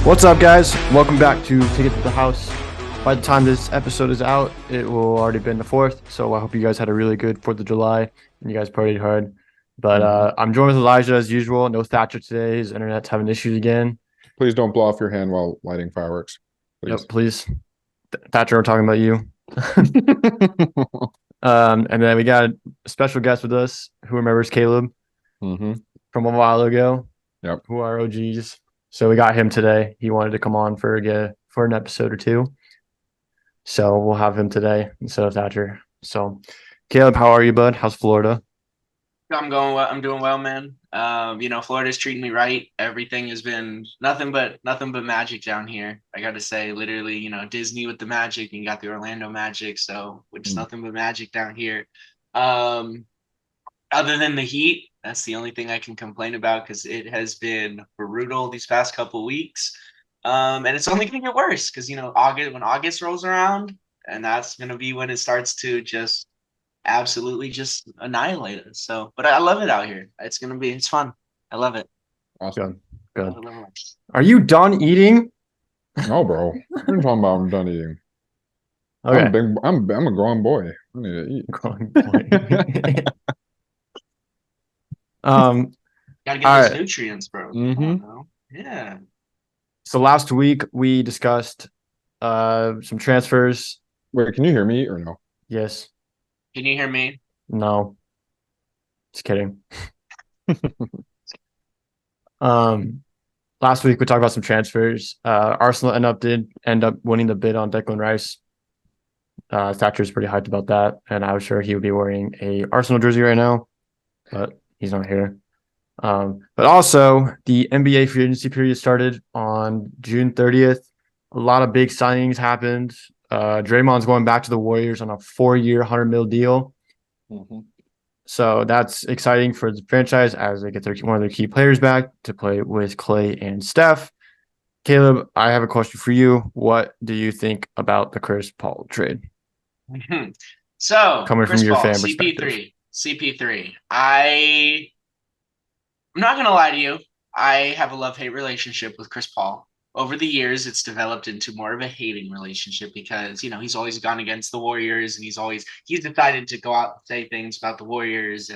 What's up, guys? Welcome back to Take It to the House. By the time this episode is out, it will already been the 4th. So I hope you guys had a really good 4th of July and you guys partied hard. But I'm joined with Elijah as usual. No Thatcher today. His internet's having issues again. Please don't blow off your hand while lighting fireworks. Please. Yep, please. Thatcher, we're talking about you. And then we got a special guest with us who remembers Caleb from a while ago. Yep. Who are OGs. So we got him today. He wanted to come on for an episode or two. So we'll have him today instead of Thatcher. So Caleb, how are you, bud? How's Florida? I'm going well. I'm doing well, man. Florida's treating me right. Everything has been nothing but magic down here. I got to say, literally, Disney with the magic, and you got the Orlando Magic, so which is nothing but magic down here. Other than the heat, that's the only thing I can complain about because it has been brutal these past couple weeks. And it's only going to get worse because when August rolls around, and that's going to be when it starts to just absolutely just annihilate us. So, but I love it out here. It's fun. I love it. Awesome. Good. Are you done eating? No, bro. What are you talking about? I'm done eating. Okay. I'm a grown boy. I need to eat. Grown boy. Gotta get those nutrients, bro. Mm-hmm. Yeah. So last week we discussed some transfers. Wait, can you hear me or no? Yes. Can you hear me? No. Just kidding. Last week we talked about some transfers. Arsenal did end up winning the bid on Declan Rice. Thatcher's pretty hyped about that, and I was sure he would be wearing a Arsenal jersey right now, but he's not here. But also the NBA free agency period started on June 30th. A lot of big signings happened. Draymond's going back to the Warriors on a 4-year, $100 million deal. Mm-hmm. So that's exciting for the franchise as they get one of their key players back to play with Clay and Steph. Caleb, I have a question for you. What do you think about the Chris Paul trade? So coming Chris from your Paul, fan perspective. CP3. I'm not gonna lie to you. I have a love-hate relationship with Chris Paul. Over the years, it's developed into more of a hating relationship because, he's always gone against the Warriors and he's decided to go out and say things about the Warriors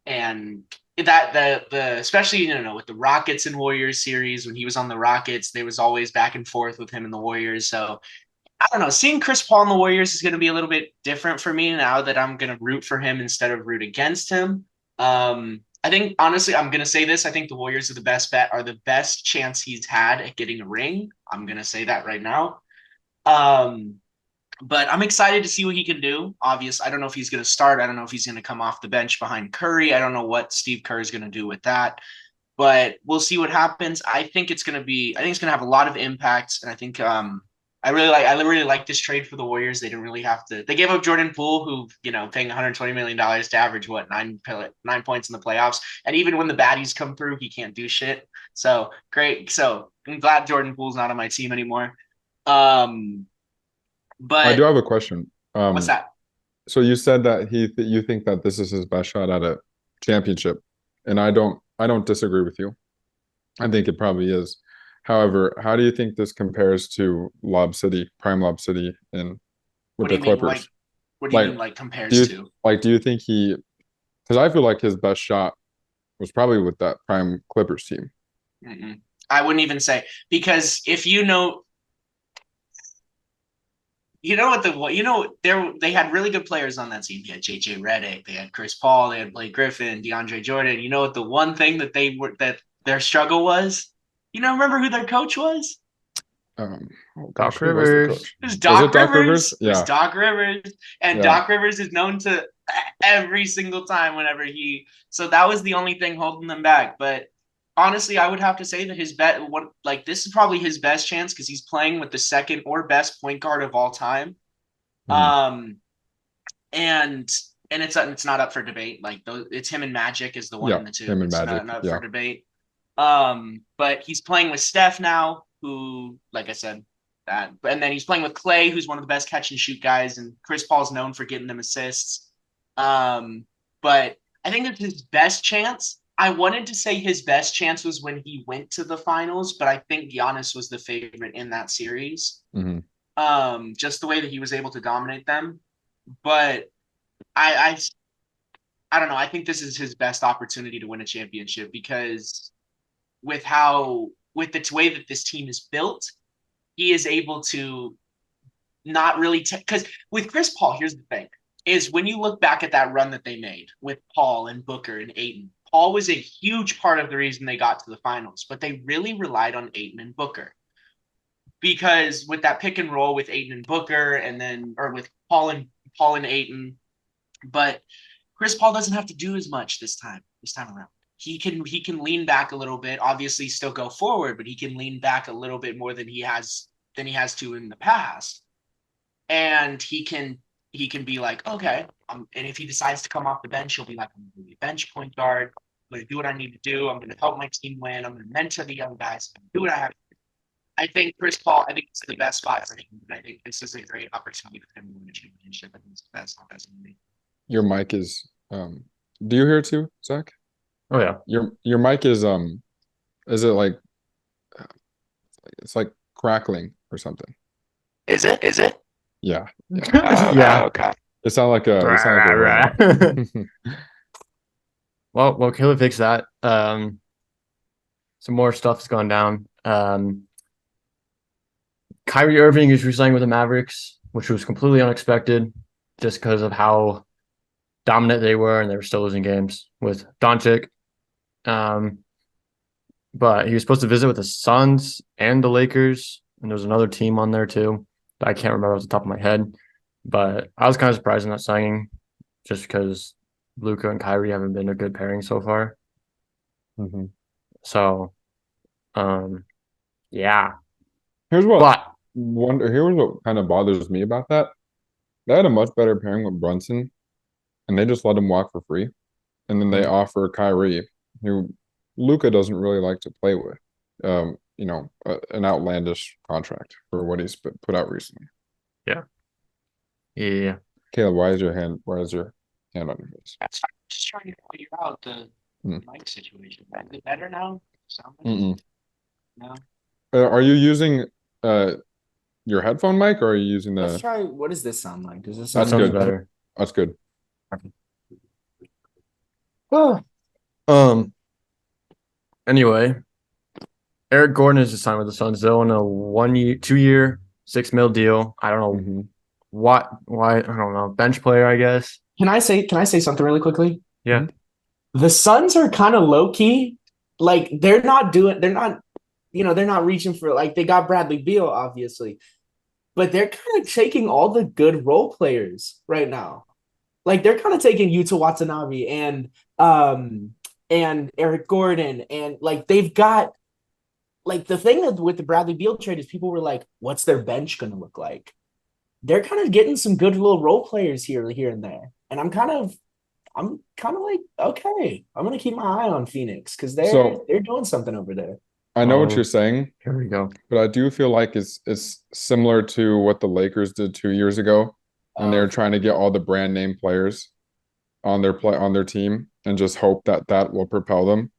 and that the especially, with the Rockets and Warriors series, when he was on the Rockets, there was always back and forth with him and the Warriors. So I don't know, seeing Chris Paul in the Warriors is going to be a little bit different for me now that I'm going to root for him instead of root against him. I think, honestly, I'm going to say this. I think the Warriors are the best chance he's had at getting a ring. I'm going to say that right now. But I'm excited to see what he can do. Obviously, I don't know if he's going to start. I don't know if he's going to come off the bench behind Curry. I don't know what Steve Kerr is going to do with that. But we'll see what happens. I think it's going to have a lot of impact. And I think I really like this trade for the Warriors. They didn't really have to. They gave up Jordan Poole, who paying $120 million to average 9 points in the playoffs, and even when the baddies come through, he can't do shit. So great. So I'm glad Jordan Poole's not on my team anymore. But I do have a question. What's that? So you said that you think that this is his best shot at a championship, and I don't disagree with you. I think it probably is. However, how do you think this compares to Prime Lob City, and with the Clippers? What do you mean, compares to? Do you think because I feel like his best shot was probably with that Prime Clippers team. Mm-mm. I wouldn't even say, because if they had really good players on that team. They had JJ Redick, they had Chris Paul, they had Blake Griffin, DeAndre Jordan. You know what the one thing that their struggle was? Remember who their coach was? Doc Rivers. It was Doc Rivers. Yeah. It was Doc Rivers. And yeah. Doc Rivers is known to every single time whenever so that was the only thing holding them back. But honestly, I would have to say that this is probably his best chance because he's playing with the second or best point guard of all time. And it's not up for debate. It's him and Magic is the one in the two. Him and Magic. It's not up for debate. But he's playing with Steph now, who, like I said, and then he's playing with Clay, who's one of the best catch and shoot guys, and Chris Paul's known for getting them assists. But I think it's his best chance I wanted to say his best chance was when he went to the finals, but I think Giannis was the favorite in that series. Mm-hmm. Just the way that he was able to dominate them. But I I don't know. I think this is his best opportunity to win a championship because with the way that this team is built, he is able to not really because with Chris Paul, here's the thing: is when you look back at that run that they made with Paul and Booker and Ayton, Paul was a huge part of the reason they got to the finals, but they really relied on Ayton and Booker because with that pick and roll with Ayton and Booker, and then or with Paul and Ayton, but Chris Paul doesn't have to do as much this time around. He can lean back a little bit, obviously still go forward, but he can lean back a little bit more than he has to in the past. And he can be like, okay, and if he decides to come off the bench, he'll be like, I'm going to be a bench point guard. I'm going to do what I need to do. I'm going to help my team win. I'm going to mentor the young guys. I'm going to do what I have to do. I think Chris Paul, I think it's the best spot for him. I think this is a great opportunity for him to win a championship. I think it's the best in the league. Your mic is do you hear it too, Zach? Oh yeah. Your mic is it like it's like crackling or something? Is it? Yeah. Yeah. Okay. It sounded like a rat. Well, Caleb fixed that. Some more stuff's gone down. Kyrie Irving is resigning with the Mavericks, which was completely unexpected just because of how dominant they were, and they were still losing games with Doncic. But he was supposed to visit with the Suns and the Lakers, and there was another team on there too that I can't remember off the top of my head. But I was kind of surprised in that signing just because Luka and Kyrie haven't been a good pairing so far. Mm-hmm. So, yeah. Here's what But here's what kind of bothers me about that. They had a much better pairing with Brunson, and they just let him walk for free. And then they offer Kyrie, who Luka doesn't really like to play with, an outlandish contract for what he's put out recently. yeah. Caleb, why is your hand on your face? I'm just trying to figure out the mic situation. Is it better now? Mm-mm. No. Are you using your headphone mic, or are you using Let's the? try. What does this sound like? Does this That's sound Sounds good. better. That's good. Anyway, Eric Gordon is just signed with the Suns. They're on a 2 year, $6 million deal. I don't know Mm-hmm. why. I don't know. Bench player, I guess. Can I say something really quickly? Yeah. The Suns are kind of low key. Like they're not, they're not reaching for, like, they got Bradley Beal, obviously, but they're kind of taking all the good role players right now. Like they're kind of taking Yuta Watanabe and Eric Gordon, and like they've got, like, the thing that with the Bradley Beal trade is people were like, what's their bench going to look like? They're kind of getting some good little role players here and there. And I'm kind of like, okay, I'm going to keep my eye on Phoenix because they're doing something over there. I know what you're saying, Here we go. but I do feel like it's similar to what the Lakers did 2 years ago, and they were trying to get all the brand name players on their team and just hope that will propel them.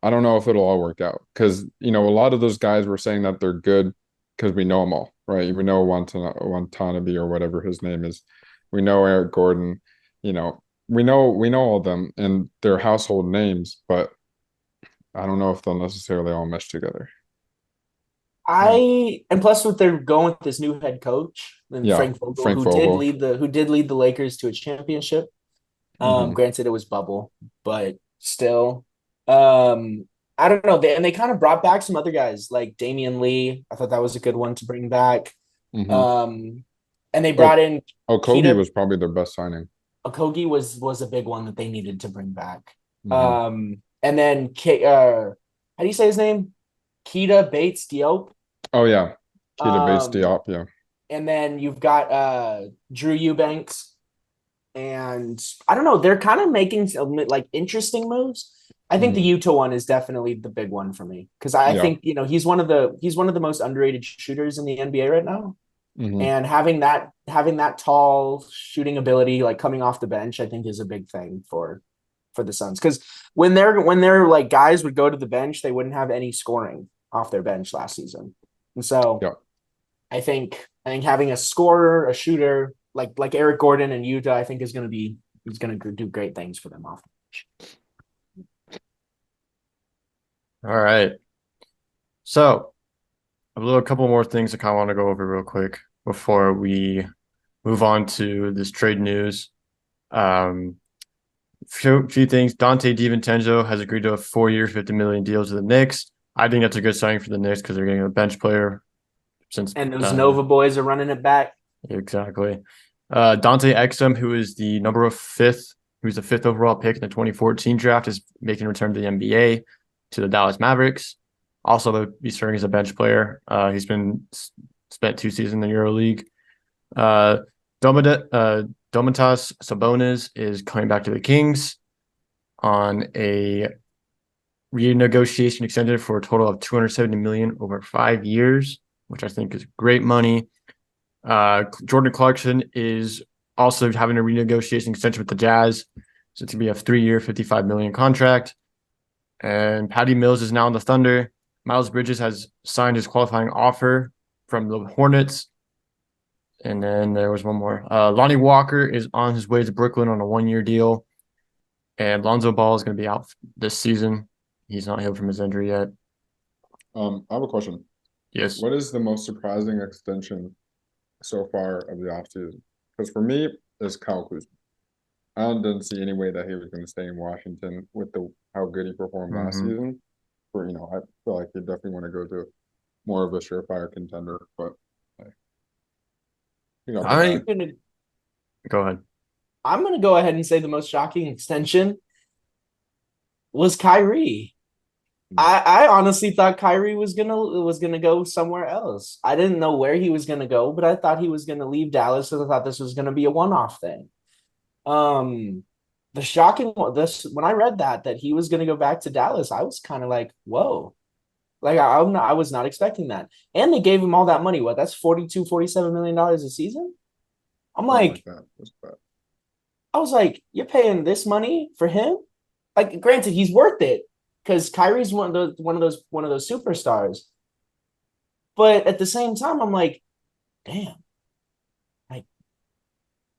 I don't know if it'll all work out because a lot of those guys were saying that they're good because we know them all, right? We know Watanabe or whatever his name is. We know Eric Gordon. We know all of them and their household names, but I don't know if they'll necessarily all mesh together. And plus what they're going with this new head coach, and Frank Vogel, who did lead the Lakers to a championship. Granted, it was bubble, but still. I don't know. They kind of brought back some other guys like Damian Lee. I thought that was a good one to bring back. And they brought in Okogie was probably their best signing. Okogie was a big one that they needed to bring back. And then how do you say his name? Keita Bates-Diop. Oh yeah, Keita Bates-Diop. Yeah. And then you've got Drew Eubanks, and I don't know. They're kind of making some, like, interesting moves. I think the Utah one is definitely the big one for me because I think he's one of the most underrated shooters in the NBA right now, and having that tall shooting ability, like coming off the bench, I think is a big thing for for the Suns. Because when they're like guys would go to the bench, they wouldn't have any scoring off their bench last season. And so I think having a scorer, a shooter like Eric Gordon in Utah, I think is going to do great things for them off the bench. All right. So a couple more things I kind of want to go over real quick before we move on to this trade news. Few things. Dante DiVincenzo has agreed to a 4-year, $50 million deal to the Knicks. I think that's a good signing for the Knicks because they're getting a bench player. And those Nova boys are running it back. Exactly. Dante Exum, who's the fifth overall pick in the 2014 draft, is making a return to the NBA to the Dallas Mavericks. Also, he's serving as a bench player. He's been spent 2 seasons in the EuroLeague. Domantas Sabonis is coming back to the Kings on a renegotiation extended for a total of $270 million over 5 years, which I think is great money. Jordan Clarkson is also having a renegotiation extension with the Jazz. So it's going to be a 3-year, $55 million contract. And Patty Mills is now on the Thunder. Miles Bridges has signed his qualifying offer from the Hornets. And then there was one more. Lonnie Walker is on his way to Brooklyn on a 1-year deal. And Lonzo Ball is going to be out this season. He's not healed from his injury yet. I have a question. Yes. What is the most surprising extension so far of the offseason? Because for me, it's Kyle Kuzma. I didn't see any way that he was going to stay in Washington with how good he performed last season. I feel like he definitely want to go to more of a surefire contender. But go ahead. I'm going to go ahead and say the most shocking extension was Kyrie. I honestly thought Kyrie was gonna go somewhere else. I didn't know where he was gonna go, but I thought he was gonna leave Dallas, and I thought this was gonna be a one-off thing. The shocking when I read that he was gonna go back to Dallas, I was kind of like, whoa. Like I was not expecting that. And they gave him all that money. What? That's $47 million a season? I'm like I was like, you're paying this money for him? Like, granted, he's worth it because Kyrie's one of those superstars. But at the same time, I'm like, damn. Like,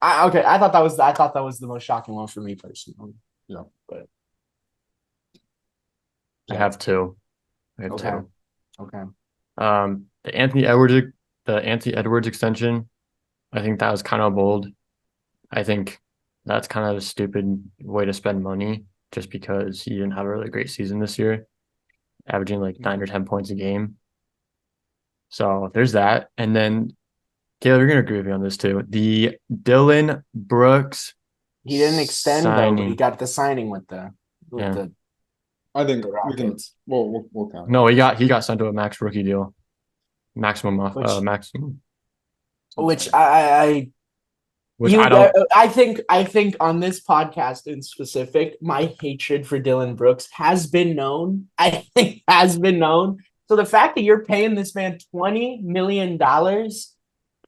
I thought that was the most shocking one for me personally. Yeah, but I have two. Okay. The Anthony Edwards extension, I think that was kind of bold. I think that's kind of a stupid way to spend money just because he didn't have a really great season this year, averaging like 9 or 10 points a game. So there's that. And then, Caleb, you're going to agree with me on this too. The Dylan Brooks. He didn't extend though, but he got the signing with the I think we can. We'll count. No, he got sent to a max rookie deal, maximum. Which I think on this podcast in specific, my hatred for Dylan Brooks has been known. So the fact that you're paying this man $20 million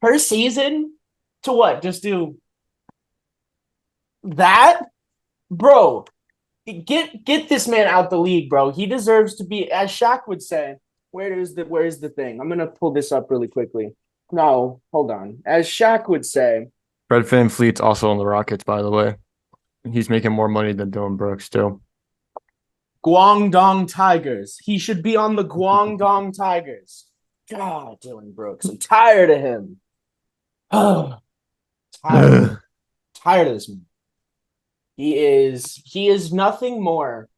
per season to what? Just do that, bro. Get this man out the league, bro. He deserves to be, as Shaq would say. Where's the thing? I'm gonna pull this up really quickly. No, hold on. As Shaq would say, Fred VanVleet's also on the Rockets, by the way. He's making more money than Dylan Brooks still. Guangdong Tigers. He should be on the Guangdong Tigers. God, Dylan Brooks. I'm tired of him. Tired of this man. He is nothing more.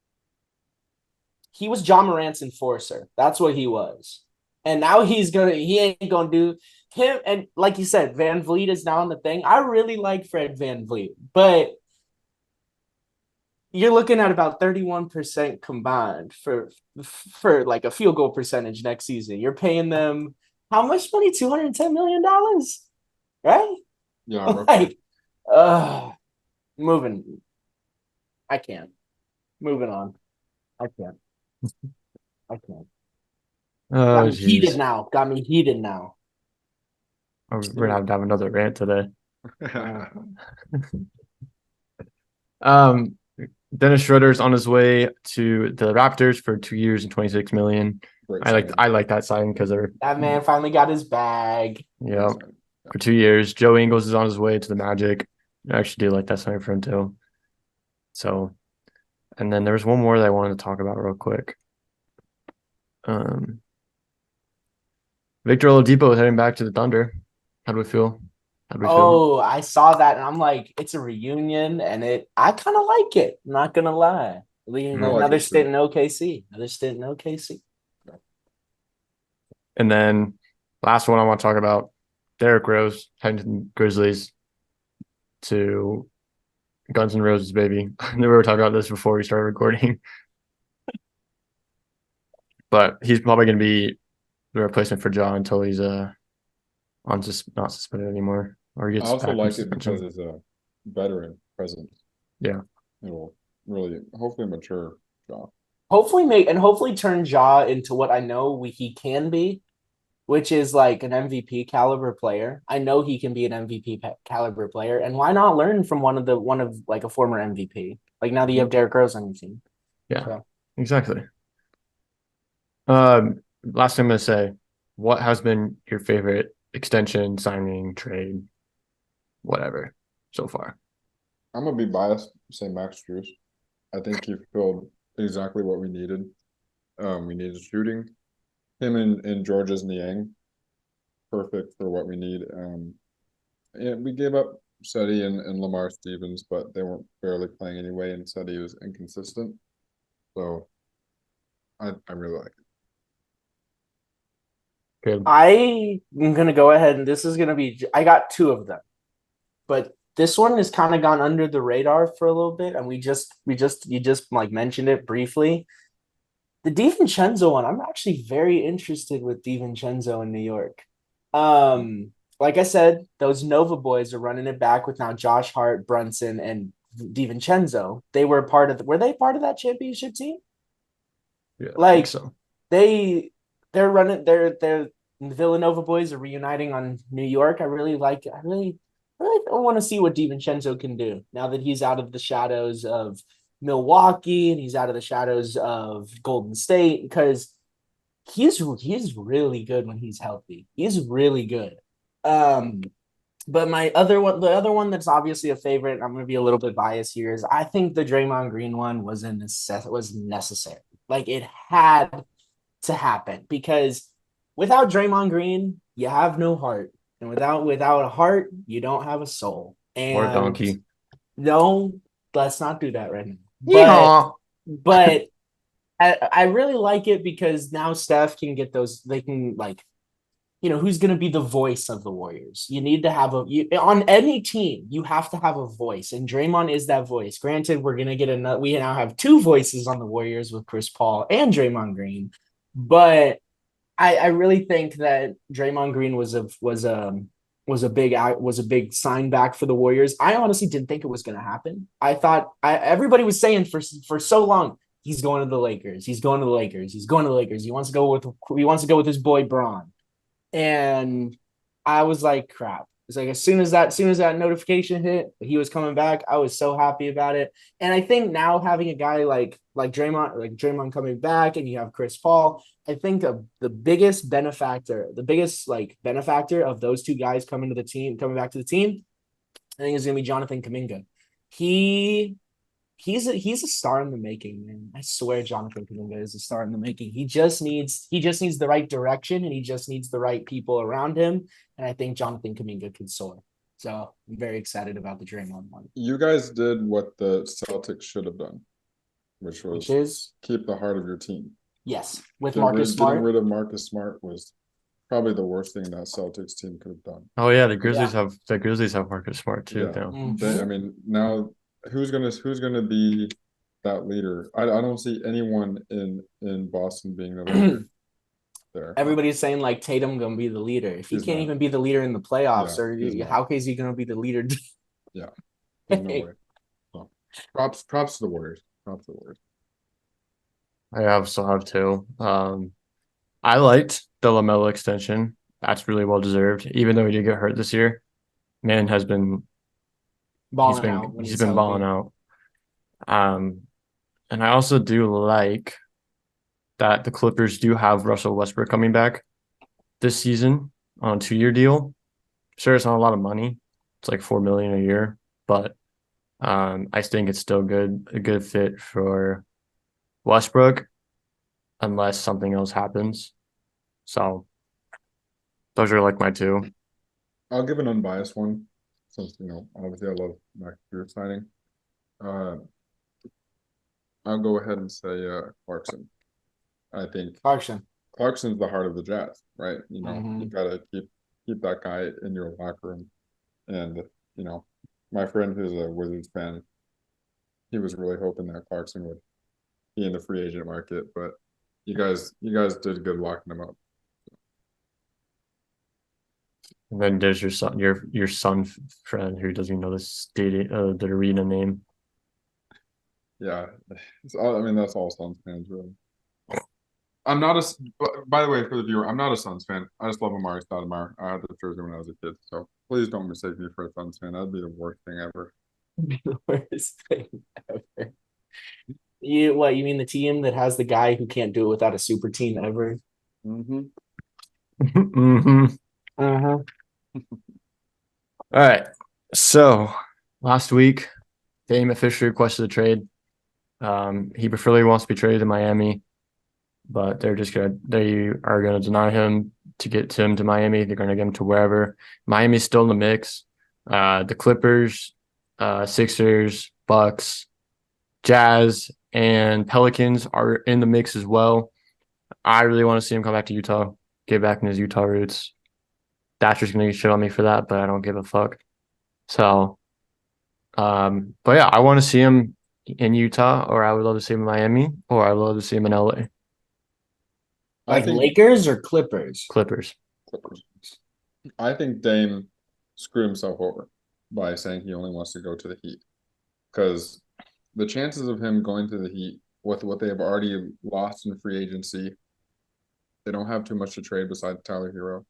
He was John Morant's enforcer. That's what he was. And now he ain't gonna do him. And like you said, VanVleet is now on the thing. I really like Fred VanVleet, but you're looking at about 31% combined for like a field goal percentage next season. You're paying them how much money? $210 million, right? Yeah. Like, moving. I can't. Moving on. I can't. Oh, heated now. Got me heated now. We're gonna have to have another rant today. Dennis Schroeder's on his way to the Raptors for 2 years and 26 million. I like that sign because that man finally got his bag. Yeah, for 2 years. Joe Ingles is on his way to the Magic. I actually do like that sign for him too. So, and then there's one more that I wanted to talk about real quick. Victor Oladipo is heading back to the Thunder. How do we feel? Oh, I saw that and I'm like, it's a reunion, and I kind of like it. I'm not gonna lie. Another stint in OKC. And then last one I want to talk about, Derrick Rose heading to the Grizzlies to Guns N' Roses, baby. We were talking about this before we started recording. But he's probably going to be the replacement for Ja until he's not suspended anymore. Or he gets I also back like it because it's a veteran presence. Yeah. It will really hopefully mature Ja. Hopefully turn Ja into what I know he can be, which is like an MVP caliber player. I know he can be an MVP caliber player, and why not learn from one of like a former MVP? Like now that you have Derrick Rose on your team. Yeah, exactly. Last thing I'm gonna say, what has been your favorite extension, signing, trade, whatever so far? I'm gonna be biased, say Max Strus. I think he filled exactly what we needed. We needed shooting. Him and Georges Niang, perfect for what we need. And we gave up Seti and Lamar Stevens, but they weren't barely playing anyway, and Seti was inconsistent. So I really like it. Good. I am gonna go ahead, and this is gonna be. I got two of them, but this one has kind of gone under the radar for a little bit, and you just like mentioned it briefly. The DiVincenzo one, I'm actually very interested with DiVincenzo in New York. Like I said, those Nova boys are running it back with now Josh Hart, Brunson, and DiVincenzo. They were were they part of that championship team? Yeah, like, I think so. They're running. The Villanova boys are reuniting on New York. I really want to see what DiVincenzo can do now that he's out of the shadows of Milwaukee and he's out of the shadows of Golden State, because he's really good when he's healthy. He's really good. But the other one that's obviously a favorite, I'm going to be a little bit biased here, is I think the Draymond Green one was necessary. Like, it had to happen, because without Draymond Green, you have no heart. And without a heart, you don't have a soul. And or a donkey. No, let's not do that right now. But I really like it because now Steph can get those. They can, like, who's going to be the voice of the Warriors? You need to have on any team, you have to have a voice, and Draymond is that voice. Granted, we're going to get we now have two voices on the Warriors with Chris Paul and Draymond Green, but I really think that Draymond Green was a big sign back for the Warriors. I honestly didn't think it was going to happen. I thought everybody was saying for so long, he's going to the Lakers. He's going to the Lakers. He's going to the Lakers. He wants to go with his boy Braun. And I was like, crap. It's like as soon as that notification hit, he was coming back, I was so happy about it. And I think now having a guy like Draymond coming back, and you have Chris Paul, I think the biggest benefactor of those two guys coming back to the team, I think is gonna be Jonathan Kuminga. He's a star in the making, man. I swear Jonathan Kuminga is a star in the making. He just needs the right direction, and he just needs the right people around him. And I think Jonathan Kuminga can soar. So I'm very excited about the Draymond one. You guys did what the Celtics should have done, which was keep the heart of your team. Yes, with Marcus Smart. Getting rid of Marcus Smart was probably the worst thing that Celtics team could have done. Oh yeah, the Grizzlies have Marcus Smart too. Yeah. Mm-hmm. Now who's gonna be that leader? I don't see anyone in Boston being the leader there. Everybody's saying like Tatum gonna be the leader. If he can't even be the leader in the playoffs, how is he gonna be the leader? Yeah, there's no way. So, props to the Warriors. Props to the Warriors. I still have two. I liked the LaMelo extension. That's really well deserved, even though he did get hurt this year. Man has been balling out. And I also do like that the Clippers do have Russell Westbrook coming back this season on a 2-year deal. Sure, it's not a lot of money. It's like $4 million a year, but I think it's still a good fit for Westbrook unless something else happens. So those are like my two. I'll give an unbiased one since, obviously I love Max Beard signing. I'll go ahead and say Clarkson. I think Clarkson's the heart of the Jazz, right? You gotta keep that guy in your locker room. And my friend who's a Wizards fan, he was really hoping that Clarkson would be in the free agent market, but you guys did good locking him up. And then there's your son friend who doesn't even know the arena name. Yeah, that's all Suns fans really. I'm not by the way, for the viewer, I'm not a Suns fan. I just love Amari Stoudemire. I had the jersey when I was a kid, so please don't mistake me for a Suns fan. That'd be the worst thing ever. The worst thing ever. You mean the team that has the guy who can't do it without a super team ever? Mm-hmm. Mm-hmm. Uh-huh. All right. So last week, Dame officially requested a trade. He preferably wants to be traded to Miami, but they are gonna deny him to get him to Miami. They're gonna get him to wherever. Miami's still in the mix. The Clippers, Sixers, Bucks, Jazz, and Pelicans are in the mix as well. I really want to see him come back to Utah, get back in his Utah roots. Thatcher's gonna get shit on me for that, but I don't give a fuck. So, but yeah, I want to see him in Utah, or I would love to see him in Miami, or I would love to see him in LA. Like Lakers or Clippers? Clippers. I think Dame screwed himself over by saying he only wants to go to the Heat, because the chances of him going to the Heat with what they have already lost in free agency, they don't have too much to trade besides Tyler Hero.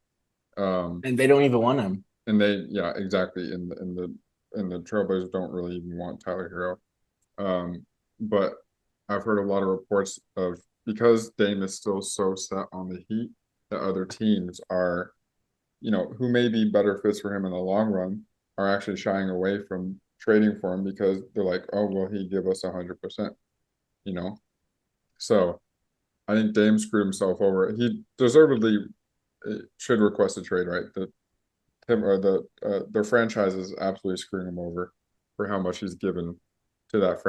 And they don't even want him. And exactly. And the Trailblazers don't really even want Tyler Hero. But I've heard a lot of reports of, because Dame is still so set on the Heat, that other teams are, who may be better fits for him in the long run, are actually shying away from trading for him because they're like, oh, well, he give us 100%, So I think Dame screwed himself over. He deservedly should request a trade, right? Their franchise is absolutely screwing him over for how much he's given to that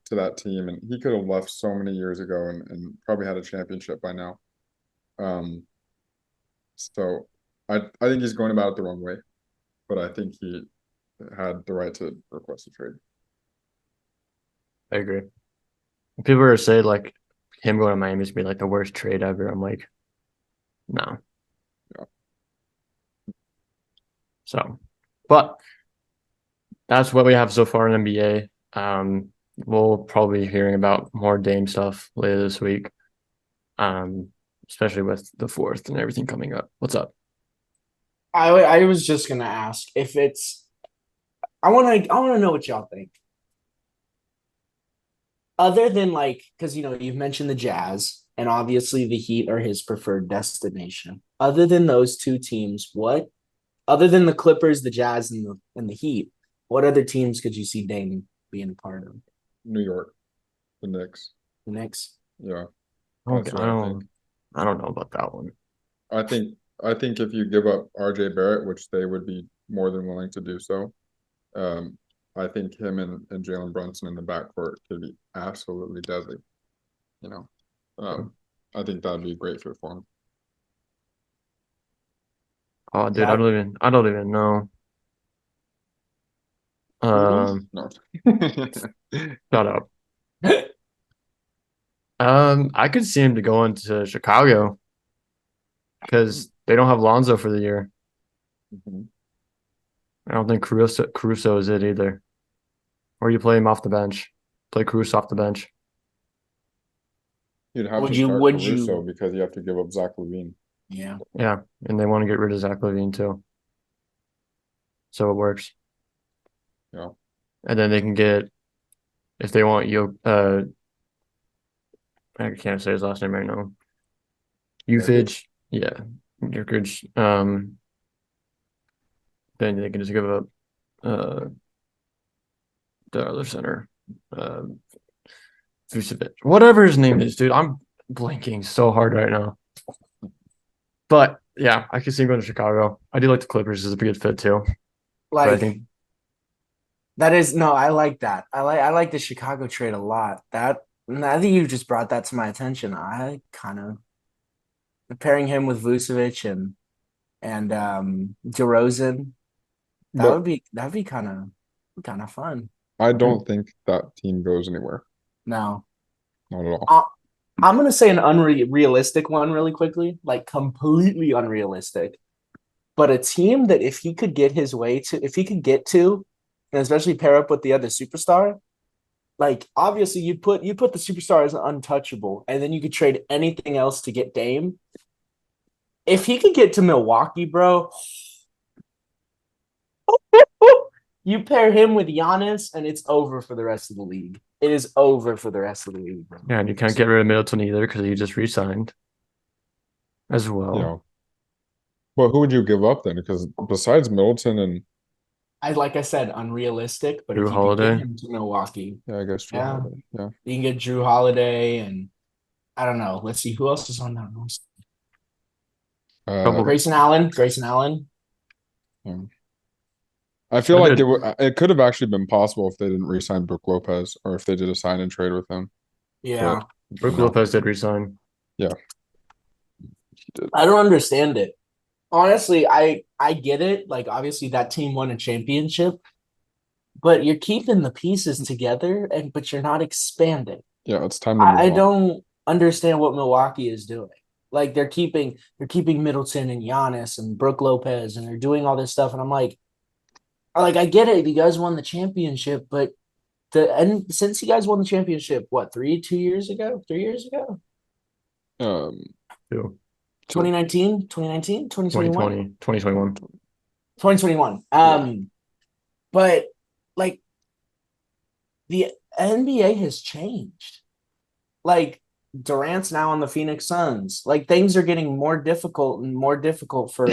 to that team, and he could have left so many years ago and probably had a championship by now. So I think he's going about it the wrong way, but I think he had the right to request a trade. I agree. People are saying like him going to Miami is be like the worst trade ever. I'm like, no. Yeah. So, but that's what we have so far in NBA. We'll probably be hearing about more Dame stuff later this week. Especially with the 4th and everything coming up. What's up? I was just gonna ask if it's. I want to know what y'all think. Other than because you've mentioned the Jazz, and obviously the Heat are his preferred destination. Other than those two teams, other than the Clippers, the Jazz, and the Heat, what other teams could you see Dame being a part of? New York, the Knicks. The Knicks. Yeah. Okay, I don't know about that one. I think if you give up RJ Barrett, which they would be more than willing to do so, I think him and Jalen Brunson in the backcourt could be absolutely deadly. I think that'd be a great fit for him. Oh, dude, I don't even know. No. Shut up. I could see him to go into Chicago because they don't have Lonzo for the year. Mm-hmm. I don't think Caruso is it either. Or you play him off the bench. Play Caruso off the bench. You'd have to start Caruso because you have to give up Zach LaVine. Yeah. Yeah, and they want to get rid of Zach LaVine too. So it works. Yeah. And then they can get if they want I can't say his last name right now. Ufage, yeah, Jokic. Then they can just give up the other center, Vucevic, whatever his name is, dude. I'm blanking so hard right now. But yeah, I can see him going to Chicago. I do like the Clippers as a good fit too. But I Like think that is no, I like that. I like the Chicago trade a lot. That now that you just brought that to my attention, I kind of pairing him with Vucevic and DeRozan. But That'd be kind of fun. I don't think that team goes anywhere. No, Not at all. I'm gonna say an unrealistic one really quickly, like completely unrealistic. But a team that if he could get his way to, if he could get to, and especially pair up with the other superstar, like obviously you put the superstar as untouchable, and then you could trade anything else to get Dame. If he could get to Milwaukee, bro, you pair him with Giannis, and it's over for the rest of the league. It is over for the rest of the league, bro. yeah, and you can't get rid of Middleton either because he just re-signed as well. Yeah. Well, who would you give up then? Because besides Middleton and Like I said, unrealistic. But Drew if you could Holiday. get him to Milwaukee, I guess Drew Holiday. Yeah. you can get Drew Holiday, and I don't know. Let's see who else is on that list. Grayson Allen. Yeah. I feel like it could have actually been possible if they didn't re-sign Brook Lopez or if they did a sign and trade with him. Yeah, Brook Lopez did resign. Yeah, he did. I don't understand it. Honestly, I get it. Like obviously that team won a championship, but you're keeping the pieces together, but you're not expanding. Yeah, it's time to move I on. don't understand what Milwaukee is doing. Like they're keeping Middleton and Giannis and Brook Lopez, and they're doing all this stuff, and I'm like I get it. You guys won the championship, but since you guys won the championship, what 2 years ago? 3 years ago? 2019, 2019, 2021? 2021. 2021. But like the NBA has changed. Like Durant's now on the Phoenix Suns. Like things are getting more difficult and more difficult for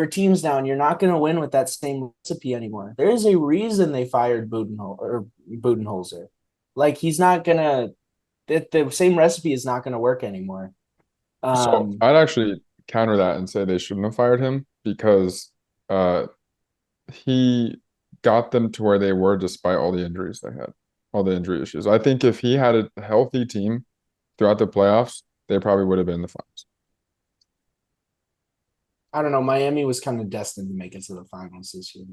teams now, and you're not going to win with that same recipe anymore. There is a reason they fired Budenholzer. Like he's not gonna. The same recipe is not going to work anymore. So I'd actually counter that and say they shouldn't have fired him because he got them to where they were despite all the injuries they had, all the injury issues. I think if he had a healthy team throughout the playoffs, they probably would have been in the finals. I don't know. Miami was kind of destined to make it to the finals this year.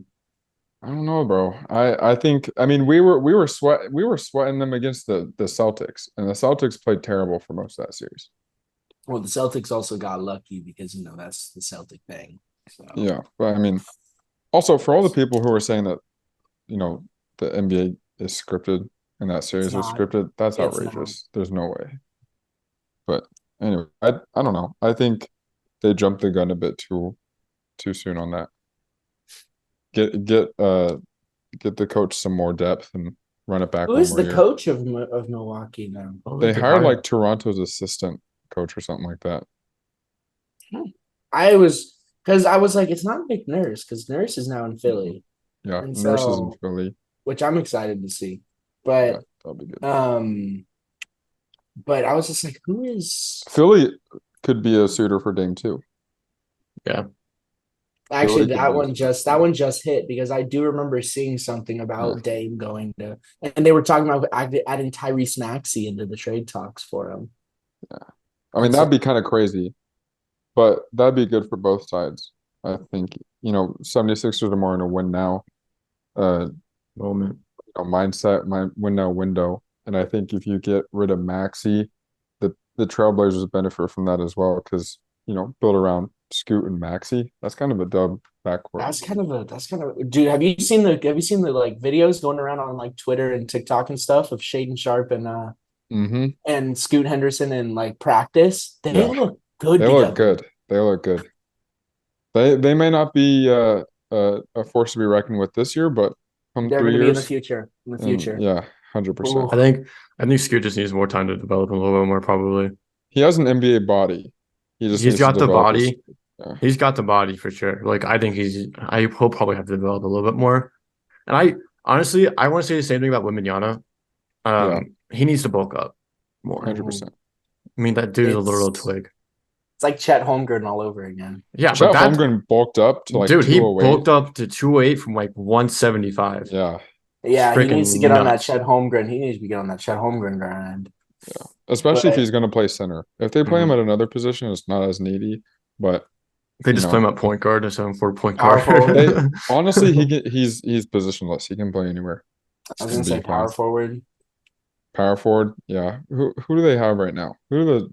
I don't know, bro. I think we were sweating them against the Celtics, and the Celtics played terrible for most of that series. Well, the Celtics also got lucky because that's the Celtic thing. So. Yeah, but also for all the people who are saying that, the NBA is scripted and that series was scripted, that's outrageous. There's no way. But anyway, I don't know. I think they jumped the gun a bit too soon on that. Get the coach some more depth and run it back. Who is the coach of Milwaukee now? They hired like Toronto's assistant coach or something like that. I was like, it's not Nick Nurse because Nurse is now in Philly. Yeah, Nurse is in Philly, which I'm excited to see. But yeah, that'll be good. But I was just like, who is Philly could be a suitor for Dame too. Yeah. Actually, that one just hit because I do remember seeing something about Dame going to, and they were talking about adding Tyrese Maxey into the trade talks for him. Yeah, that'd be kind of crazy, but that'd be good for both sides. I think 76ers are more in a win now moment, mindset, my win now window, and I think if you get rid of Maxey, the Trailblazers benefit from that as well because build around Scoot and Maxey. That's kind of a dub backcourt. That's kind of dude. Have you seen the like videos going around on like Twitter and TikTok and stuff of Shaden Sharp and Scoot Henderson in like practice? They look good. They look good. They look good. They may not be a force to be reckoned with this year, but they're going to be in the future. Yeah, 100%. I think Scoot just needs more time to develop a little bit more. Probably he has an NBA body. He's got the body. Yeah. He's got the body for sure. Like I think he'll probably have to develop a little bit more. And I honestly I want to say the same thing about Wembanyama. He needs to bulk up more. 100%. I mean that dude's a literal twig. It's like Chet Holmgren all over again. Yeah, Chet Holmgren bulked up to like 208. He bulked up to 208 from like 175. Yeah. Yeah, he needs to get on that Chet Holmgren. He needs to get on that Chet Holmgren grind. Yeah, especially if he's going to play center. If they play him at another position, it's not as needy. But they just play him at point guard, a 7-4 point guard. Honestly, he's positionless. He can play anywhere. I was going to say power forward. Power forward, yeah. Who do they have right now? Who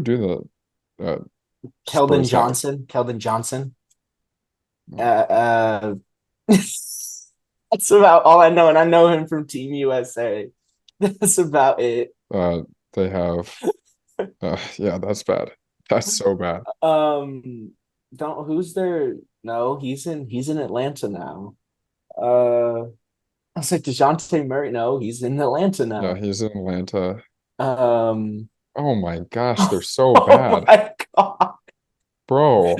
do the Keldon Johnson? Keldon Johnson. That's about all I know, and I know him from Team USA. That's about it. They have yeah, that's bad. That's so bad. Who's there? No, he's in Atlanta now. I was like DeJounte Murray. No, he's in Atlanta now. Yeah, he's in Atlanta. Oh my gosh, they're so bad. Oh my god. Bro.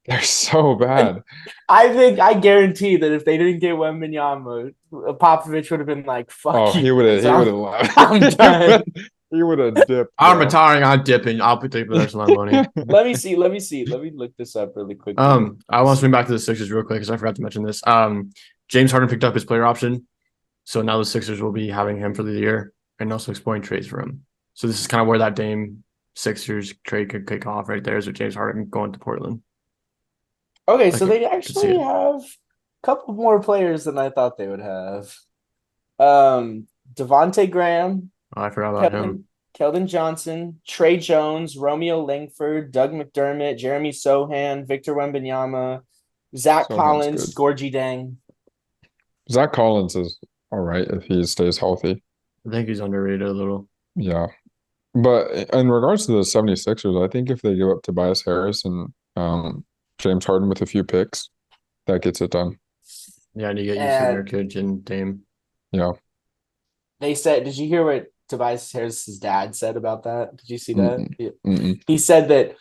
They're so bad. I guarantee that if they didn't get Wembanyama, Popovich would have been like, fuck you. He would have laughed. I'm done. He would have dipped. I'm retiring, I'm dipping. I'll take the rest of my money. Let me see. Let me look this up really quick. I want to swing back to the Sixers real quick because I forgot to mention this. James Harden picked up his player option. So now the Sixers will be having him for the year and also exploring trades for him. So this is kind of where that Dame Sixers trade could kick off right there. So James Harden going to Portland. Okay, so they actually have a couple more players than I thought they would have. Devontae Graham. Oh, I forgot about him. Keldon Johnson, Trey Jones, Romeo Langford, Doug McDermott, Jeremy Sohan, Victor Wembanyama, Zach Collins, Gorgie Dang. Zach Collins is all right if he stays healthy. I think he's underrated a little. Yeah. But in regards to the 76ers, I think if they give up Tobias Harris and James Harden with a few picks, that gets it done. Yeah, and you get Nurkic and Dame. Yeah. They said, did you hear what Tobias Harris's dad said about that? Did you see that? Mm-mm. He said that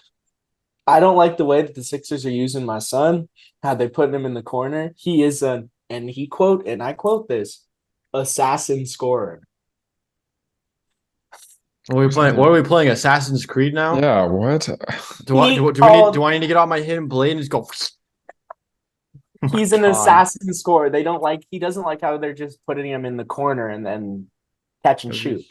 I don't like the way that the Sixers are using my son, how they put him in the corner. He is and I quote this, assassin scorer. What are we playing? Assassin's Creed now? Yeah, what? Do I need to get out my hidden blade and just go? He's an assassin scorer. He doesn't like how they're just putting him in the corner and then catch and shoot.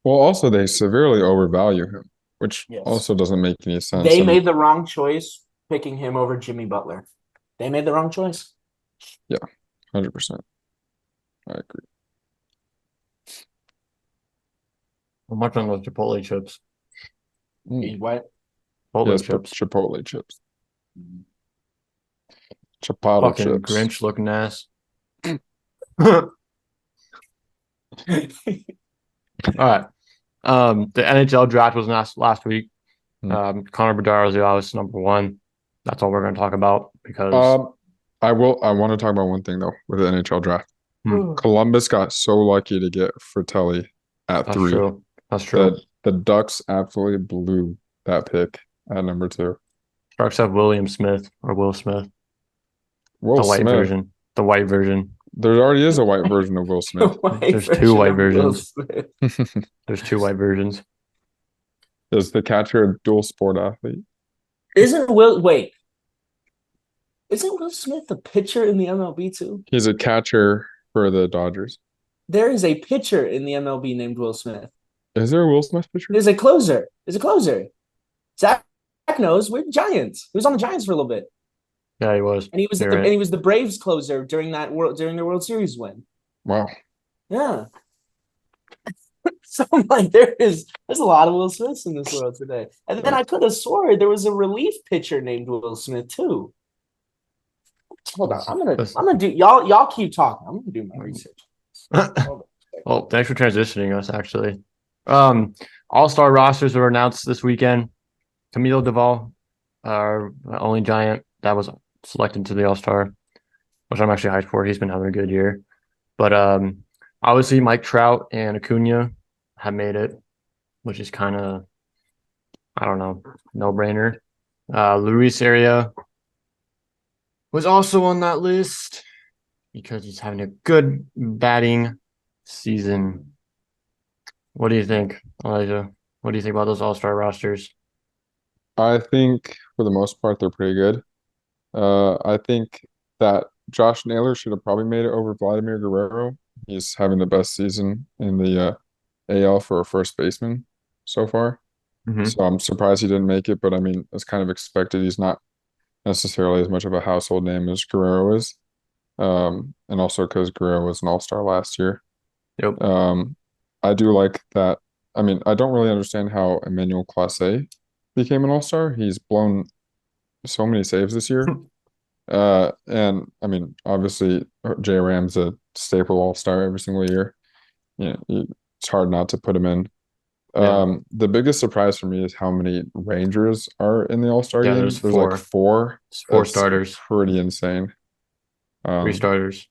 Well, also they severely overvalue him, which also doesn't make any sense. They made the wrong choice picking him over Jimmy Butler. They made the wrong choice. Yeah, 100%. I agree. I'm much on those Chipotle chips. What? Chipotle chips. Chipotle chips. Chipotle fucking chips. Grinch looking ass. All right. The NHL draft was last week. Connor Bedard was obviously number one. That's all we're going to talk about because I want to talk about one thing though with the NHL draft. Columbus got so lucky to get Fratelli at 3. That's true. The Ducks absolutely blew that pick at number 2. Sharks have William Smith or Will Smith. The white version. There already is a white version of Will Smith. There's 2 white versions. There's 2 white versions. Is the catcher a dual sport athlete? Isn't Will Smith a pitcher in the MLB too? He's a catcher for the Dodgers. There is a pitcher in the MLB named Will Smith. Is there a Will Smith pitcher? There's a closer. Zach knows. We're the Giants. He was on the Giants for a little bit. Yeah, he was. And he was the Braves closer during their World Series win. Wow. Yeah. So I'm like, there's a lot of Will Smiths in this world today. And then I could have swore there was a relief pitcher named Will Smith too. Hold on. I'm gonna do y'all keep talking. I'm gonna do my research. Well, thanks for transitioning us actually. All-star rosters were announced this weekend. Camilo Duvall, our only Giant that was selected to the All-Star. which I'm actually hyped for. He's been having a good year. But obviously Mike Trout and Acuna have made it, which is kind of, I don't know, no-brainer. Luis Area was also on that list because he's having a good batting season. What do you think, Elijah? What do you think about those All-Star rosters? I think for the most part they're pretty good. I think that Josh Naylor should have probably made it over Vladimir Guerrero. He's having the best season in the AL for a first baseman so far. So I'm surprised he didn't make it, but I mean, it's kind of expected. He's not necessarily as much of a household name as Guerrero is. And also because Guerrero was an all-star last year. Yep. I do like that. I mean, I don't really understand how Emmanuel Clase became an all-star. He's blown so many saves this year. And I mean, obviously, J Ram's a staple all-star every single year. Yeah, it's hard not to put him in. The biggest surprise for me is how many Rangers are in the All-Star game. There's like four. Four starters. Pretty insane. 3 starters.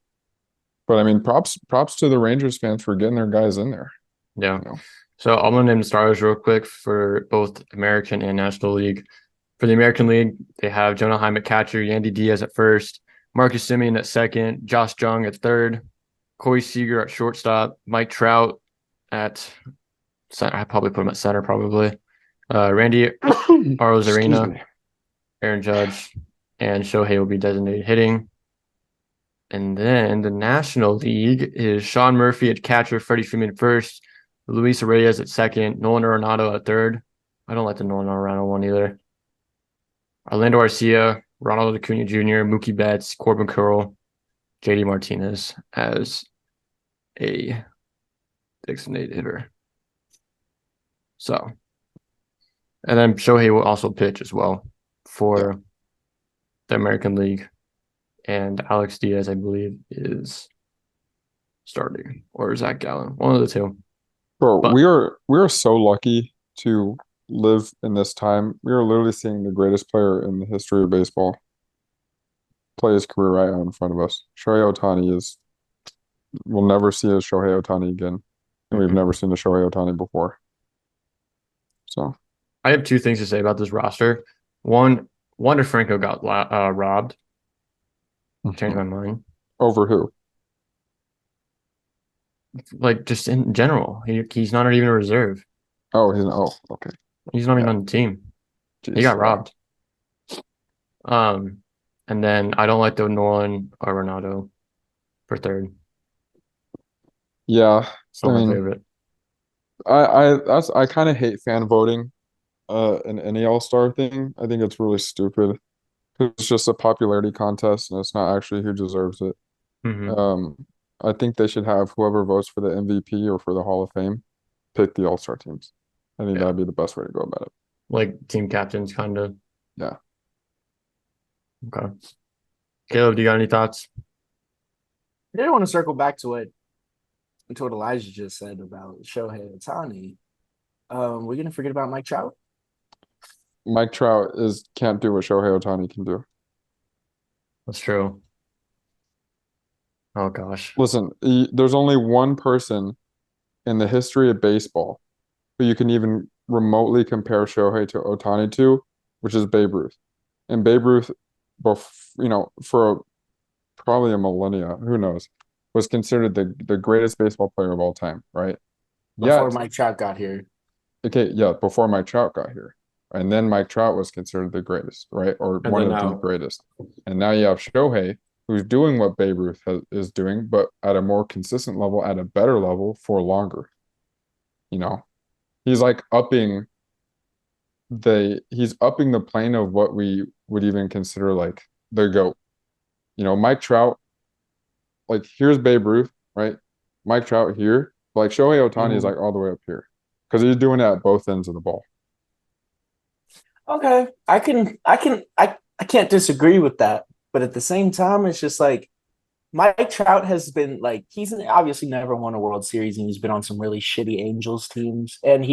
But I mean, props to the Rangers fans for getting their guys in there. Yeah. You know? So I'm gonna name the starters real quick for both American and National League. For the American League, they have Jonah Heim at catcher, Yandy Diaz at first, Marcus Semien at second, Josh Jung at third, Corey Seager at shortstop, Mike Trout at center. I probably put him at center, probably. Randy Arozarena, Aaron Judge, and Shohei will be designated hitting. And then the National League is Sean Murphy at catcher, Freddie Freeman at first, Luis Reyes at second, Nolan Arenado at third. I don't like the Nolan Arenado one either. Orlando Arcia, Ronald Acuna Jr., Mookie Betts, Corbin Curl, JD Martinez as a designated hitter. So, and then Shohei will also pitch as well for the American League. And Alex Diaz, I believe, is starting, or Zach Gallen, one of the two. Bro, we are so lucky to live in this time. We are literally seeing the greatest player in the history of baseball play his career right out in front of us. Shohei Ohtani we'll never see a Shohei Ohtani again. And we've never seen a Shohei Ohtani before. So I have 2 things to say about this roster. One, Wander Franco got robbed. Changed my mind. Over who? Like, just in general. He's not even a reserve. Oh, okay. He's not even on the team. Jeez, he got robbed. And then I don't like the Nolan Arenado for third. Yeah. It's not my favorite. I kind of hate fan voting in any All-Star thing. I think it's really stupid. It's just a popularity contest and it's not actually who deserves it. I think they should have whoever votes for the MVP or for the Hall of Fame pick the All-Star teams. I think that'd be the best way to go about it. Like team captains, kind of. Yeah. Okay. Caleb, do you got any thoughts? I did want to circle back to what Elijah just said about Shohei Ohtani. We're gonna forget about Mike Trout. Mike Trout can't do what Shohei Ohtani can do. That's true. Oh gosh. Listen, there's only one person in the history of baseball who you can even remotely compare Shohei to Ohtani to, which is Babe Ruth. And Babe Ruth, for probably a millennia, who knows, was considered the greatest baseball player of all time, right? Before Mike Trout got here. Okay, yeah, before Mike Trout got here. And then Mike Trout was considered the greatest, right? Or one of the greatest. And now you have Shohei, who's doing what Babe Ruth is doing, but at a more consistent level, at a better level for longer. He's like upping the plane of what we would even consider like the GOAT. Mike Trout, like here's Babe Ruth, right? Mike Trout here, but like Shohei Ohtani is like all the way up here because he's doing it at both ends of the ball. Okay, I can't disagree with that, but at the same time, it's just like Mike Trout has been like he's obviously never won a World Series and he's been on some really shitty Angels teams, and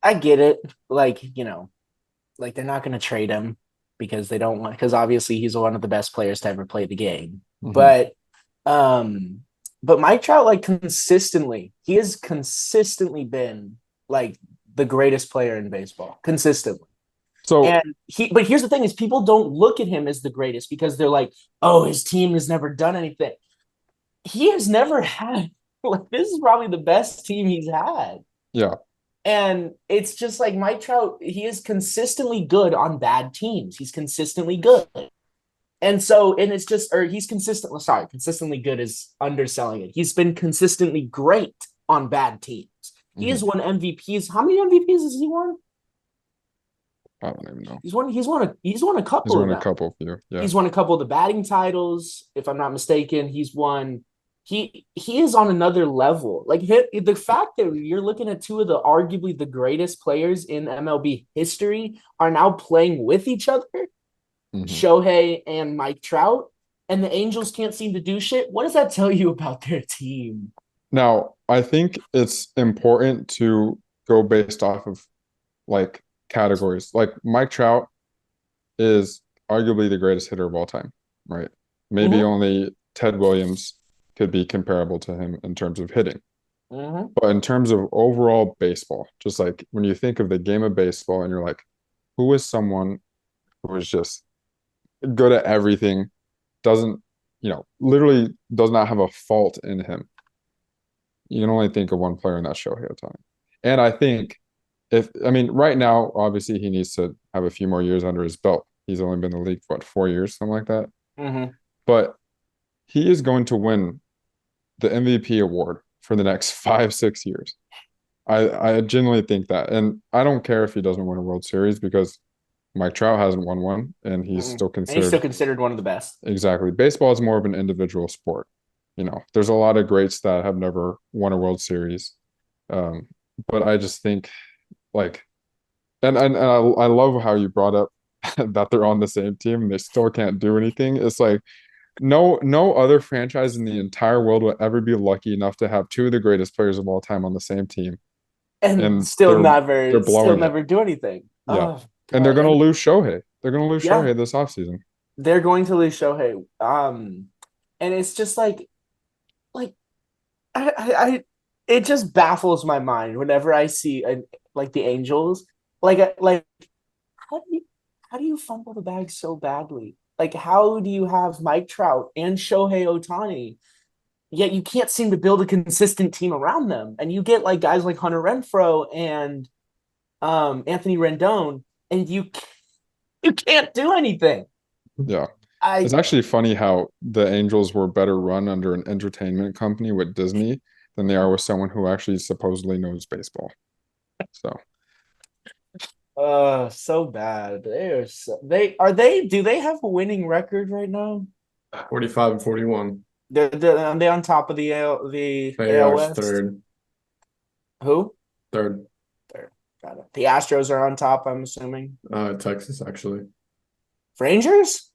I get it, like they're not gonna trade him, because they don't want, because obviously he's one of the best players to ever play the game. Mhm. But Mike Trout, like, he has consistently been like the greatest player in baseball, consistently. So But here's the thing: is people don't look at him as the greatest because they're like, oh, his team has never done anything. He has never had, like, this is probably the best team he's had. yeah. And it's just like Mike Trout, he is consistently good on bad teams. He's consistently good. And it's just, or he's consistently good is underselling it. He's been consistently great on bad teams. He has won MVPs. How many MVPs has he won? I don't even know. He's won a couple. He's won a couple few. Yeah. He's won a couple of the batting titles, if I'm not mistaken. He is on another level. Like, the fact that you're looking at two of the arguably the greatest players in MLB history are now playing with each other, Shohei and Mike Trout, and the Angels can't seem to do shit. What does that tell you about their team? Now, I think it's important to go based off of like categories. Like, Mike Trout is arguably the greatest hitter of all time, right? Maybe only Ted Williams could be comparable to him in terms of hitting. But in terms of overall baseball, just like when you think of the game of baseball and you're like, who is someone who is just good at everything, doesn't, literally does not have a fault in him? You can only think of one player, and that's Shohei Ohtani. And I think right now, obviously he needs to have a few more years under his belt. He's only been in the league for 4 years, something like that. But he is going to win the MVP award for the next 5-6 years. I genuinely think that. And I don't care if he doesn't win a World Series, because Mike Trout hasn't won one, and he's still considered one of the best. Exactly. Baseball is more of an individual sport. There's a lot of greats that have never won a World Series. But I just think, like, and I love how you brought up that they're on the same team and they still can't do anything. It's like, no other franchise in the entire world will ever be lucky enough to have two of the greatest players of all time on the same team and still never do anything. Yeah. And they're going to lose Shohei. They're going to lose Shohei this offseason. They're going to lose Shohei. And it's just like I it just baffles my mind whenever I see like the Angels. Like how do you fumble the bag so badly? Like, how do you have Mike Trout and Shohei Ohtani, yet you can't seem to build a consistent team around them? And you get like guys like Hunter Renfroe and Anthony Rendon, and you can't do anything. Yeah. It's actually funny how the Angels were better run under an entertainment company with Disney than they are with someone who actually supposedly knows baseball. So bad. Do they have a winning record right now? 45-41. Are they on top of the AL West? Third. Who? Third. Got it. The Astros are on top, I'm assuming. Texas, actually. Rangers?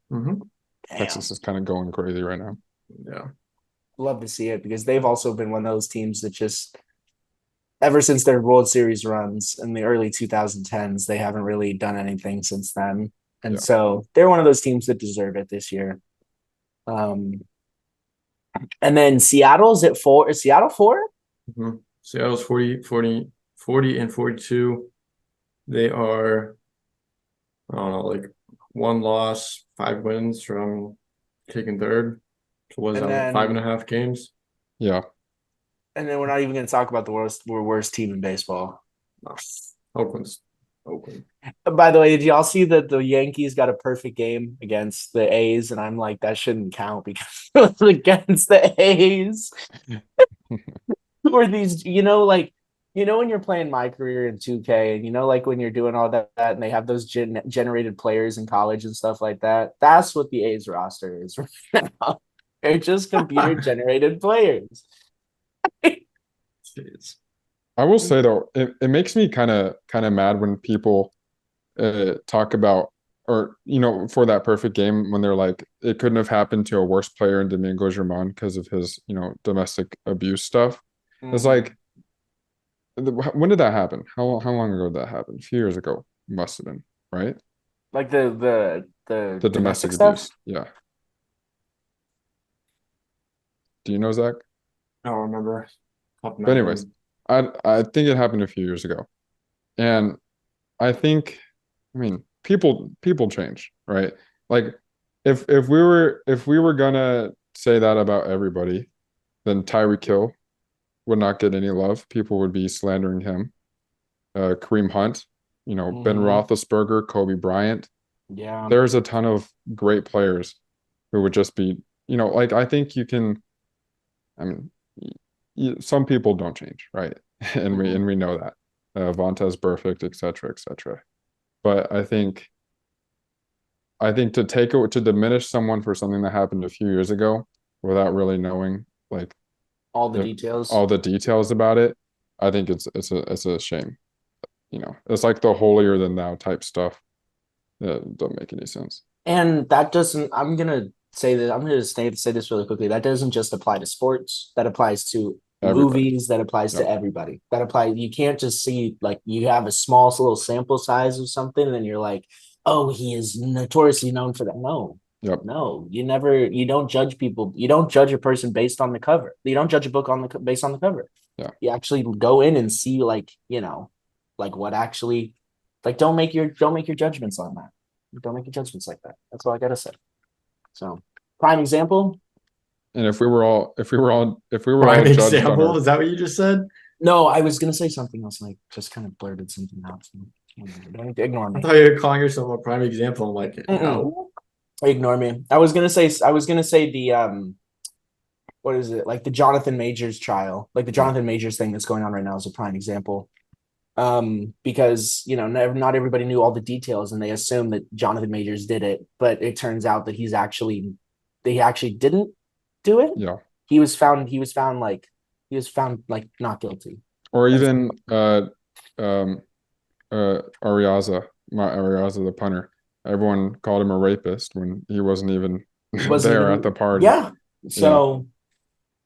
Texas is kind of going crazy right now. Yeah. Love to see it, because they've also been one of those teams that just, ever since their World Series runs in the early 2010s, they haven't really done anything since then. And so they're one of those teams that deserve it this year. And then Seattle's at 4. Is Seattle 4? Seattle's 40-42. They are, I don't know, like 1 loss, 5 wins from taking third. So was that like 5.5 games? Yeah. And then we're not even going to talk about the worst team in baseball. No. Oakland. By the way, did y'all see that the Yankees got a perfect game against the A's? And I'm like, that shouldn't count because it was against the A's. Or these, when you're playing My Career in 2K, and like when you're doing all that and they have those generated players in college and stuff like that, that's what the A's roster is right now. They're just computer generated players. I will say though, it makes me kind of mad when people talk about, or for that perfect game, when they're like, it couldn't have happened to a worse player in Domingo Germán because of his domestic abuse stuff. It's like, when did that happen? How long ago did that happen? A few years ago, must have been, right? Like the domestic stuff? abuse. Yeah. Do you know, Zach? I don't remember. But anyways, I think it happened a few years ago. And I think, I mean, people change, right? Like if we were gonna say that about everybody, then Tyreek Hill would not get any love. People would be slandering him. Kareem Hunt, Ben Roethlisberger, Kobe Bryant. Yeah. There's a ton of great players who would just be, like I think you can. I mean, some people don't change, right? And we know that. Vontaze perfect, etc., etc. But I think to diminish someone for something that happened a few years ago without really knowing like all the details about it, I think it's a shame. It's like the holier than thou type stuff that don't make any sense. And that doesn't. I'm gonna say this really quickly. That doesn't just apply to sports. That applies to movies. That applies to everybody. That applies. You can't just see like you have a small little sample size of something, and then you're like, oh, he is notoriously known for that. No. Yep. No, you don't judge people. You don't judge a person based on the cover. You don't judge a book based on the cover. Yeah. You actually go in and see like what actually don't make your judgments on that. Don't make your judgments like that. That's all I gotta say. So prime example. And if we were all prime example, is that what you just said? No, I was gonna say something else, and I just kind of blurted something out. Don't ignore me. I thought you were calling yourself a prime example. I'm like, no. Ignore me. I was gonna say the what is it? Like the Jonathan Majors trial, like the Jonathan Majors thing that's going on right now is a prime example. Because not everybody knew all the details, and they assumed that Jonathan Majors did it, but it turns out that he actually didn't do it. Yeah, he was found not guilty. Or even Ariaza, the punter. Everyone called him a rapist when he wasn't even there at the party. Yeah. So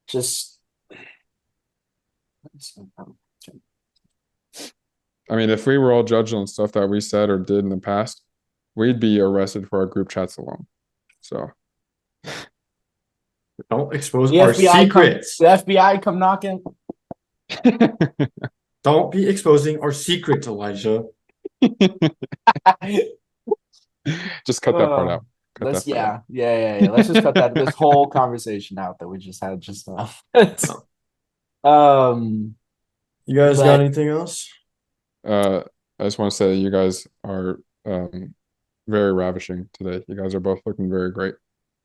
just. I mean, if we were all judged on stuff that we said or did in the past, we'd be arrested for our group chats alone. So don't expose our secrets. The FBI come knocking. Don't be exposing our secrets, Elijah. Just cut that part out. Let's just cut this whole conversation out that we just had just now. You guys got anything else? I just want to say that you guys are very ravishing today. You guys are both looking very great,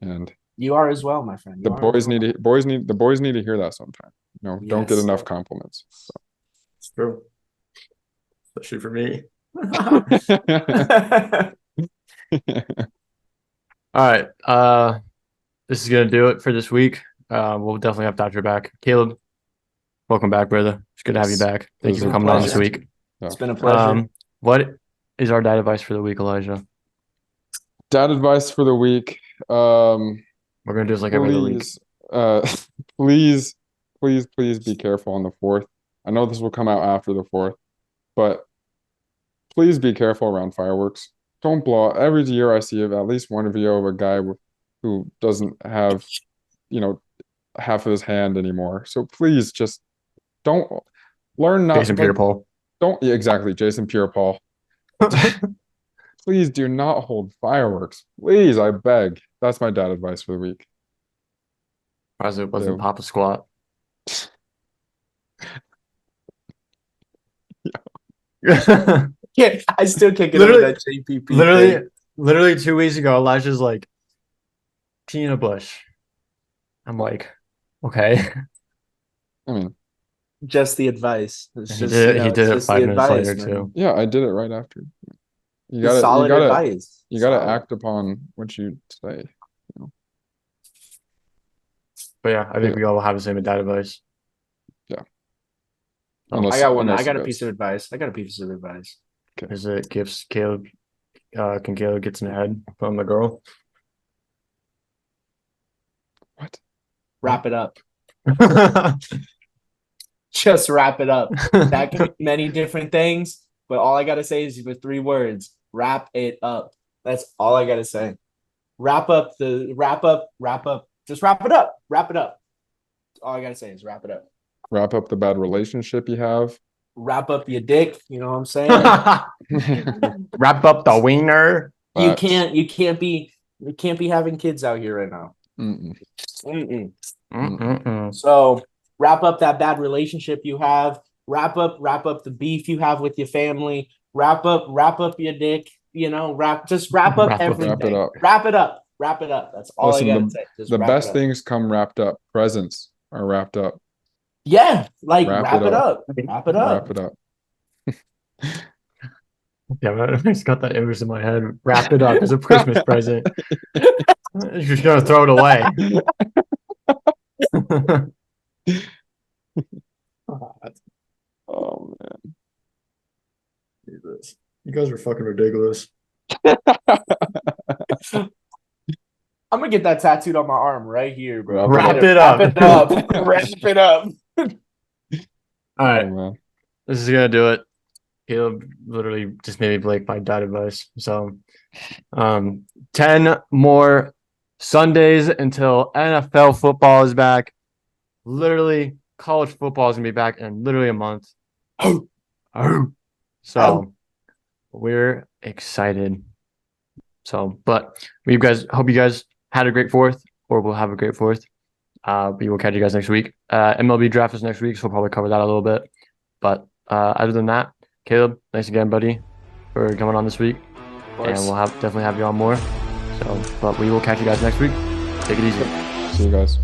and you are as well, my friend. The boys need to hear that sometime. Don't get enough compliments. So. It's true, especially for me. All right, this is gonna do it for this week. We'll definitely have Thatcher back. Caleb, welcome back, brother. It's good to have you back. Thank you for coming on this week. It's been a pleasure. What is our dad advice for the week, Elijah? Dad advice for the week. We're gonna do this like every other week. Please be careful on the 4th. I know this will come out after the 4th, but please be careful around fireworks. Don't blow. Every year I see at least one video of a guy who doesn't have, half of his hand anymore. So please just don't learn not. Jason Pierre-Paul. Exactly, Jason Pierre-Paul. Please do not hold fireworks. Please, I beg. That's my dad advice for the week. It wasn't Papa Squat. Yeah, I still can't get over that JPP. Literally 2 weeks ago, Elijah's like, Tina Bush. I'm like, okay. I mean, just the advice. He did it 5 minutes later too. Yeah, I did it right after. You gotta act upon what you say. But yeah, I think we all have the same dad advice. Yeah. I got one. I got a piece of advice. Okay. Is it gifts Caleb? Can Caleb get in the head from the girl? What? Wrap it up. Just wrap it up. That can be many different things, but all I gotta say is with 3 words: wrap it up. That's all I gotta say. Wrap up. Just wrap it up. Wrap it up. All I gotta say is wrap it up. Wrap up the bad relationship you have. Wrap up your dick. You know what I'm saying? Wrap up the wiener. You can't be having kids out here right now. So wrap up that bad relationship you have. Wrap up the beef you have with your family. Wrap up your dick. You know, wrap up everything. Wrap it up. That's all I gotta say. The best things come wrapped up. Presents are wrapped up. Yeah, like wrap it up. Wrap it up. Wrap it up. Yeah, I just got that image in my head. Wrap it up as a Christmas present. You're just gonna throw it away. Oh man. Jesus. You guys are fucking ridiculous. I'm gonna get that tattooed on my arm right here, bro. Wrap it up. Wrap it up. All right. Oh, man. This is gonna do it. Caleb literally just made me break my dad advice. So 10 more Sundays until NFL football is back. Literally, college football is gonna be back in literally a month. So we're excited. So, but we hope you guys had a great 4th, or we'll have a great 4th. We will catch you guys next week. MLB draft is next week, so we'll probably cover that a little bit. But other than that, Caleb, thanks again, buddy, for coming on this week. And we'll definitely have you on more. So, but we will catch you guys next week. Take it easy. See you guys.